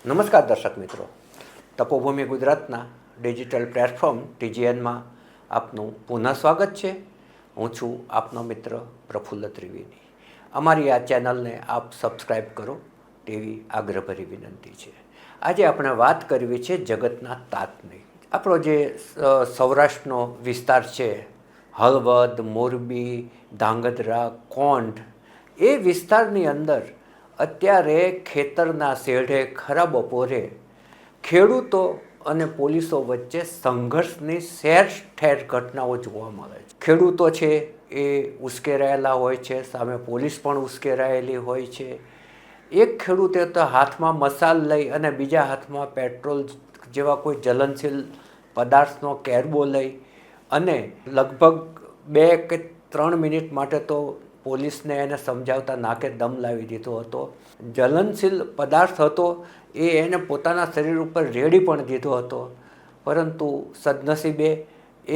નમસ્કાર દર્શક મિત્રો, તપોભૂમિ ગુજરાતના ડિજિટલ પ્લેટફોર્મ TGNમાં આપનું પુનઃ સ્વાગત છે. હું છું આપનો મિત્ર પ્રફુલ્લ ત્રિવેદી. અમારી આ ચેનલને આપ સબસ્ક્રાઈબ કરો તેવી આગ્રહભરી વિનંતી છે. આજે આપણે વાત કરવી છે જગતના તાતની. આપણો જે સૌરાષ્ટ્રનો વિસ્તાર છે, હળવદ, મોરબી, ધાંગધ્રા, કોંઢ, એ વિસ્તારની અંદર અત્યારે ખેતરના શેઢે ખરા બપોરે ખેડૂતો અને પોલીસો વચ્ચે સંઘર્ષની ઠેર ઘટનાઓ જોવા મળે છે. ખેડૂતો છે એ ઉશ્કેરાયેલા હોય છે, સામે પોલીસ પણ ઉશ્કેરાયેલી હોય છે. એક ખેડૂતે તો હાથમાં મસાલ લઈ અને બીજા હાથમાં પેટ્રોલ જેવા કોઈ જલનશીલ પદાર્થનો કેરબો લઈ અને લગભગ 2 કે 3 મિનિટ માટે તો પોલીસને એને સમજાવતા નાકે દમ લાવી દીધો હતો. જલનશીલ પદાર્થ હતો એ એને પોતાના શરીર ઉપર રેડી પણ દીધો હતો, પરંતુ સદનસીબે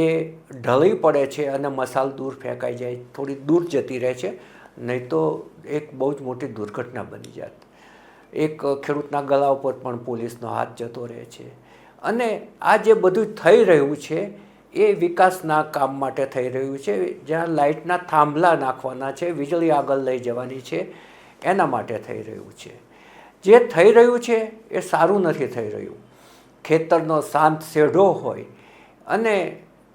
એ ઢળી પડે છે અને મસાલ દૂર ફેંકાઈ જાય, થોડી દૂર જતી રહે છે, નહીં તો એક બહુ જ મોટી દુર્ઘટના બની જાત. એક ખેડૂતના ગળા ઉપર પણ પોલીસનો હાથ જતો રહે છે. અને આ જે બધું થઈ રહ્યું છે એ વિકાસના કામ માટે થઈ રહ્યું છે. જ્યાં લાઇટના થાંભલા નાખવાના છે, વીજળી આગળ લઈ જવાની છે, એના માટે થઈ રહ્યું છે. જે થઈ રહ્યું છે એ સારું નથી થઈ રહ્યું. ખેતરનો શાંત શેઢો હોય અને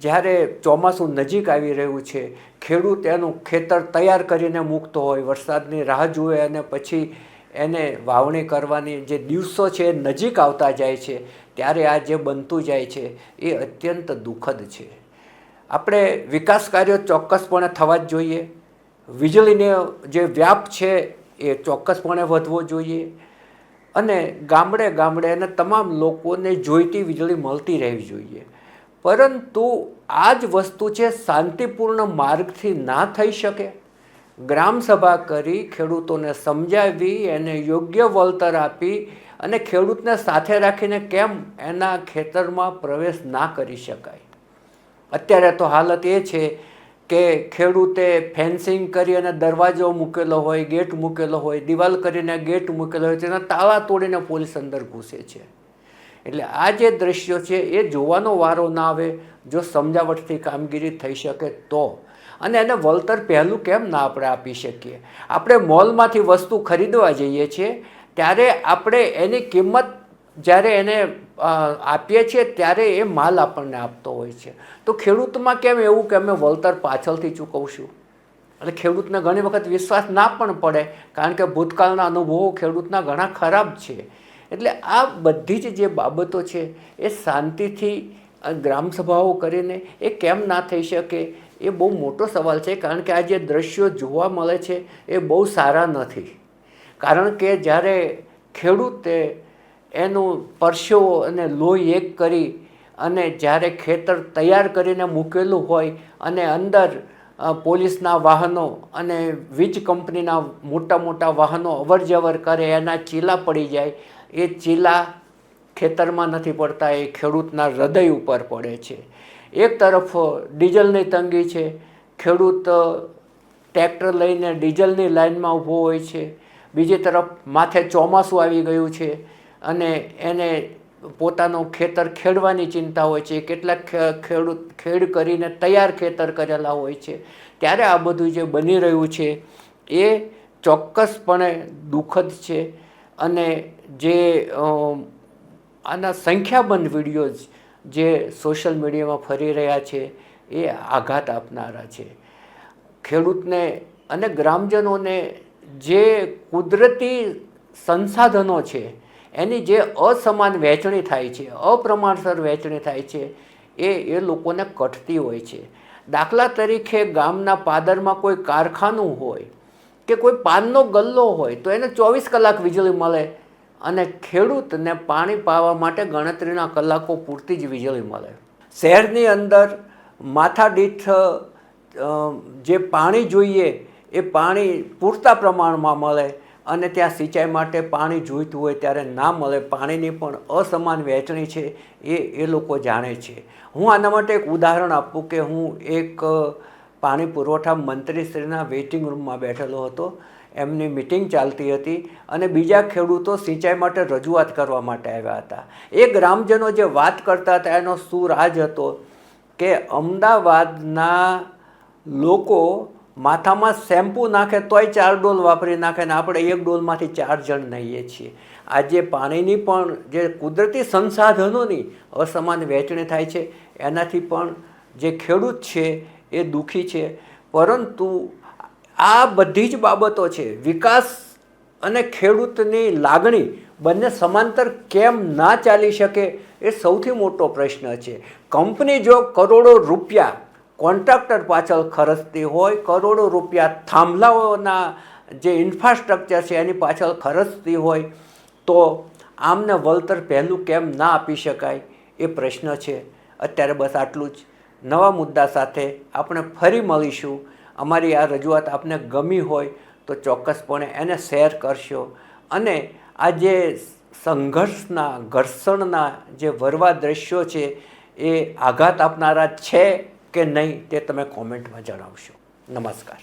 જ્યારે ચોમાસું નજીક આવી રહ્યું છે, ખેડૂત એનું ખેતર તૈયાર કરીને મૂકતો હોય, વરસાદની રાહ જુએ અને પછી એને વાવણી કરવાની જે દિવસો છે એ નજીક આવતા જાય છે, ત્યારે આ જે બનતું જાય છે એ અત્યંત દુઃખદ છે. આપણે વિકાસ કાર્યો ચોક્કસપણે થવા જ જોઈએ. વીજળીનો જે વ્યાપ છે એ ચોક્કસપણે વધવો જોઈએ અને ગામડે ગામડે અને તમામ લોકોને જોઈતી વીજળી મળતી રહેવી જોઈએ. પરંતુ આ જ વસ્તુ છે શાંતિપૂર્ણ માર્ગથી ના થઈ શકે. ગ્રામસભા કરી ખેડૂતોને સમજાવી, એને યોગ્ય વળતર આપી અને ખેડૂતને સાથે રાખીને કેમ એના ખેતરમાં પ્રવેશ ના કરી શકાય. અત્યારે તો હાલત એ છે કે ખેડૂતે ફેન્સિંગ કરી અને દરવાજો મૂકેલો હોય, ગેટ મૂકેલો હોય, દિવાલ કરીને ગેટ મૂકેલો હોય, તેના તાળા તોડીને પોલીસ અંદર ઘૂસે છે. એટલે આ જે દ્રશ્યો છે એ જોવાનો વારો ના આવે જો સમજાવટથી કામગીરી થઈ શકે તો. અને એને વળતર પહેલું કેમ ના આપણે આપી શકીએ? આપણે મોલમાંથી વસ્તુ ખરીદવા જઈએ છીએ ત્યારે આપણે એની કિંમત જ્યારે એને આપીએ છીએ ત્યારે એ માલ આપણને આપતો હોય છે. તો ખેડૂતમાં કેમ એવું કે અમે વળતર પાછળથી ચૂકવશું? એટલે ખેડૂતને ઘણી વખત વિશ્વાસ ના પણ પડે, કારણ કે ભૂતકાળના અનુભવો ખેડૂતના ઘણા ખરાબ છે. એટલે આ બધી જ જે બાબતો છે એ શાંતિથી ગ્રામસભાઓ કરીને એ કેમ ના થઈ શકે એ બહુ મોટો સવાલ છે. કારણ કે આ જે દ્રશ્યો જોવા મળે છે એ બહુ સારા નથી. કારણ કે જ્યારે ખેડૂતે એનું પરસેવો અને લોહી એક કરી અને જ્યારે ખેતર તૈયાર કરીને મૂકેલું હોય અને અંદર પોલીસના વાહનો અને વીજ કંપનીના મોટા મોટા વાહનો અવર જવર કરે, એના ચીલા પડી જાય, એ ચીલા ખેતરમાં નથી પડતા, એ ખેડૂતના હૃદય ઉપર પડે છે. એક તરફ ડીઝલની તંગી છે, ખેડૂત ટ્રેક્ટર લઈને ડીઝલની લાઇનમાં ઊભો હોય છે. બીજી તરફ માથે ચોમાસું આવી ગયું છે અને એને પોતાનું ખેતર ખેડવાની ચિંતા હોય છે. કેટલાક ખેડૂત ખેડ કરીને તૈયાર ખેતર કરેલા હોય છે. ત્યારે આ બધું જે બની રહ્યું છે એ ચોક્કસપણે દુઃખદ છે. અને જે આના સંખ્યાબંધ વિડીયોઝ જે સોશિયલ મીડિયામાં ફરી રહ્યા છે એ આઘાત આપનારા છે. ખેડૂતને અને ગ્રામજનોને જે કુદરતી સંસાધનો છે એની જે અસમાન વહેંચણી થાય છે, અપ્રમાણસર વહેંચણી થાય છે, એ લોકોને કટતી હોય છે. દાખલા તરીકે ગામના પાદરમાં કોઈ કારખાનું હોય કે કોઈ પાનનો ગલ્લો હોય તો એને 24 કલાક વીજળી મળે અને ખેડૂતને પાણી પાવા માટે ગણતરીના કલાકો પૂરતી જ વીજળી મળે. શહેરની અંદર માથાદીઠ જે પાણી જોઈએ એ પાણી પૂરતા પ્રમાણમાં મળે અને ત્યાં સિંચાઈ માટે પાણી જોઈતું હોય ત્યારે ના મળે. પાણીની પણ અસમાન વહેંચણી છે એ લોકો જાણે છે. હું આના માટે એક ઉદાહરણ આપું કે હું એક પાણી પુરવઠા મંત્રીશ્રીના વેઇટિંગ રૂમમાં બેઠેલો હતો. એમની મિટિંગ ચાલતી હતી અને બીજા ખેડૂતો સિંચાઈ માટે રજૂઆત કરવા માટે આવ્યા હતા. એ ગ્રામજનો જે વાત કરતા હતા એનો સૂર આ જ હતો કે અમદાવાદના લોકો માથામાં શેમ્પૂ નાખે તોય 4 ડોલ વાપરી નાખે ને આપણે 1 ડોલમાંથી 4 જણ નહીએ છીએ. આજે પાણીની પણ જે કુદરતી સંસાધનોની અસમાન વહેંચણી થાય છે એનાથી પણ જે ખેડૂત છે એ દુઃખી છે. પરંતુ આ બધી જ બાબતો છે, વિકાસ અને ખેડૂતની લાગણી બંને સમાંતર કેમ ના ચાલી શકે એ સૌથી મોટો પ્રશ્ન છે. કંપની જો કરોડો રૂપિયા કોન્ટ્રાક્ટર પાછળ ખર્ચતી હોય, કરોડો રૂપિયા થાંભલાઓના જે ઇન્ફ્રાસ્ટ્રક્ચર છે એની પાછળ ખર્ચતી હોય, તો આમને વળતર પહેલું કેમ ના આપી શકાય એ પ્રશ્ન છે. અત્યારે બસ આટલું જ. નવા મુદ્દા સાથે આપણે ફરી મળીશું. અમારી આ રજૂઆત આપને ગમી હોય તો ચોક્કસપણે એને શેર કરશો અને આ જે સંઘર્ષના ઘર્ષણના જે વરવા દ્રશ્યો છે એ આઘાત આપનારા છે કે નહીં તે તમે કોમેન્ટમાં જણાવશો. નમસ્કાર.